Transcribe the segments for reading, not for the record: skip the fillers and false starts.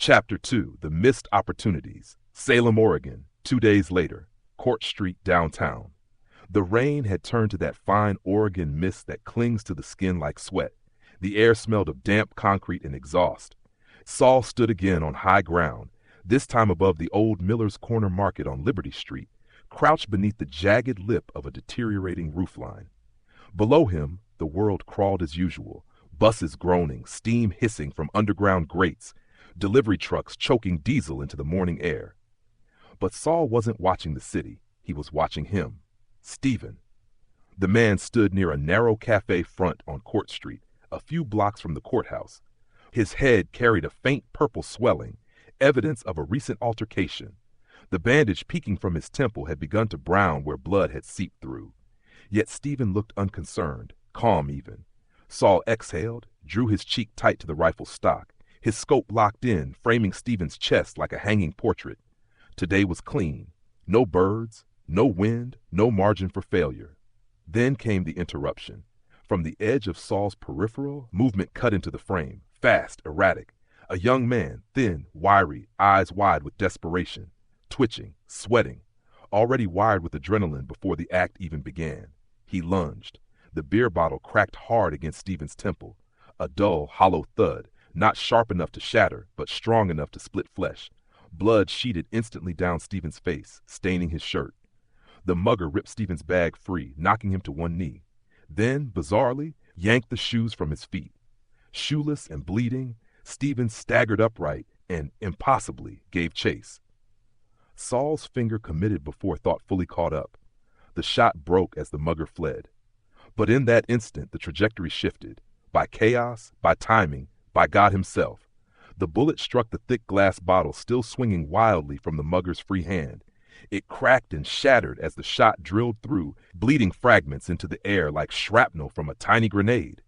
Chapter 2, The Missed Opportunities. Salem, Oregon, 2 days later. Court Street, downtown. The rain had turned to that fine Oregon mist that clings to the skin like sweat. The air smelled of damp concrete and exhaust. Saul stood again on high ground, this time above the old Miller's Corner Market on Liberty Street, crouched beneath the jagged lip of a deteriorating roofline. Below him, the world crawled as usual, buses groaning, steam hissing from underground grates, delivery trucks choking diesel into the morning air. But Saul wasn't watching the city. He was watching him, Stephen. The man stood near a narrow cafe front on Court Street, a few blocks from the courthouse. His head carried a faint purple swelling, evidence of a recent altercation. The bandage peeking from his temple had begun to brown where blood had seeped through. Yet Stephen looked unconcerned, calm even. Saul exhaled, drew his cheek tight to the rifle stock, his scope locked in, framing Stephen's chest like a hanging portrait. Today was clean. No birds, no wind, no margin for failure. Then came the interruption. From the edge of Saul's peripheral, movement cut into the frame, fast, erratic. A young man, thin, wiry, eyes wide with desperation, twitching, sweating, already wired with adrenaline before the act even began. He lunged. The beer bottle cracked hard against Stephen's temple, a dull, hollow thud, not sharp enough to shatter, but strong enough to split flesh. Blood sheeted instantly down Stephen's face, staining his shirt. The mugger ripped Stephen's bag free, knocking him to one knee. Then, bizarrely, yanked the shoes from his feet. Shoeless and bleeding, Stephen staggered upright and, impossibly, gave chase. Saul's finger committed before thought fully caught up. The shot broke as the mugger fled. But in that instant, the trajectory shifted. By chaos, by timing, by God himself. The bullet struck the thick glass bottle still swinging wildly from the mugger's free hand. It cracked and shattered as the shot drilled through, bleeding fragments into the air like shrapnel from a tiny grenade.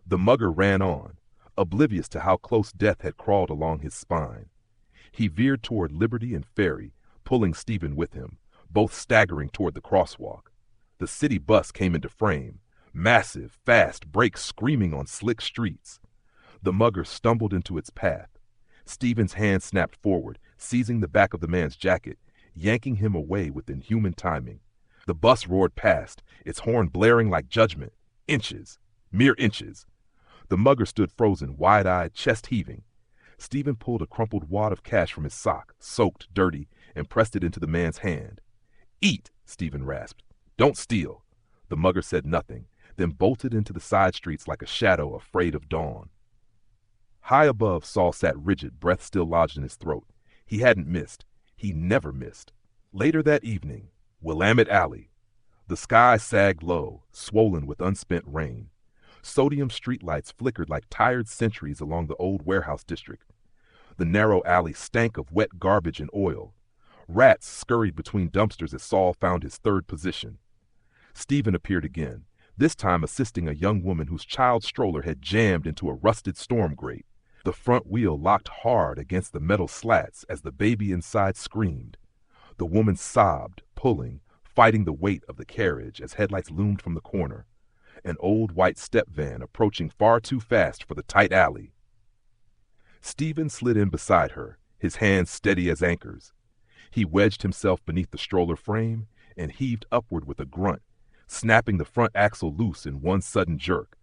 The mugger ran on, oblivious to how close death had crawled along his spine. He veered toward Liberty and Ferry, pulling Stephen with him, both staggering toward the crosswalk. The city bus came into frame, massive, fast, brakes screaming on slick streets. The mugger stumbled into its path. Stephen's hand snapped forward, seizing the back of the man's jacket, yanking him away with inhuman timing. The bus roared past, its horn blaring like judgment. Inches. Mere inches. The mugger stood frozen, wide-eyed, chest heaving. Stephen pulled a crumpled wad of cash from his sock, soaked, dirty, and pressed it into the man's hand. "Eat," Stephen rasped. "Don't steal." The mugger said nothing, then bolted into the side streets like a shadow afraid of dawn. High above, Saul sat rigid, breath still lodged in his throat. He hadn't missed. He never missed. Later that evening, Willamette Alley. The sky sagged low, swollen with unspent rain. Sodium streetlights flickered like tired sentries along the old warehouse district. The narrow alley stank of wet garbage and oil. Rats scurried between dumpsters as Saul found his third position. Stephen appeared again, this time assisting a young woman whose child stroller had jammed into a rusted storm grate. The front wheel locked hard against the metal slats as the baby inside screamed. The woman sobbed, pulling, fighting the weight of the carriage as headlights loomed from the corner. An old white step van approaching far too fast for the tight alley. Stephen slid in beside her, his hands steady as anchors. He wedged himself beneath the stroller frame and heaved upward with a grunt, snapping the front axle loose in one sudden jerk.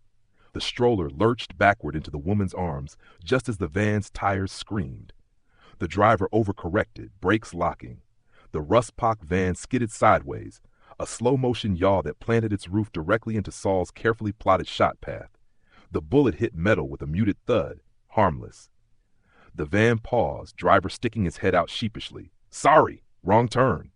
The stroller lurched backward into the woman's arms just as the van's tires screamed. The driver overcorrected, brakes locking. The rust-pocked van skidded sideways, a slow-motion yaw that planted its roof directly into Saul's carefully plotted shot path. The bullet hit metal with a muted thud, harmless. The van paused, driver sticking his head out sheepishly. "Sorry, wrong turn."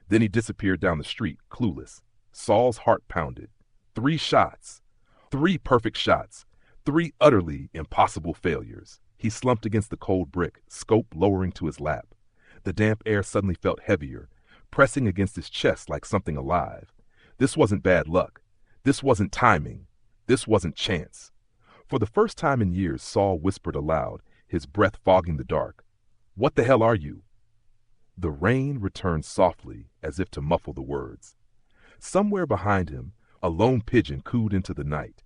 Then he disappeared down the street, clueless. Saul's heart pounded. 3 shots. 3 perfect shots. 3 utterly impossible failures. He slumped against the cold brick, scope lowering to his lap. The damp air suddenly felt heavier, pressing against his chest like something alive. This wasn't bad luck. This wasn't timing. This wasn't chance. For the first time in years, Saul whispered aloud, his breath fogging the dark. "What the hell are you?" The rain returned softly, as if to muffle the words. Somewhere behind him, a lone pigeon cooed into the night.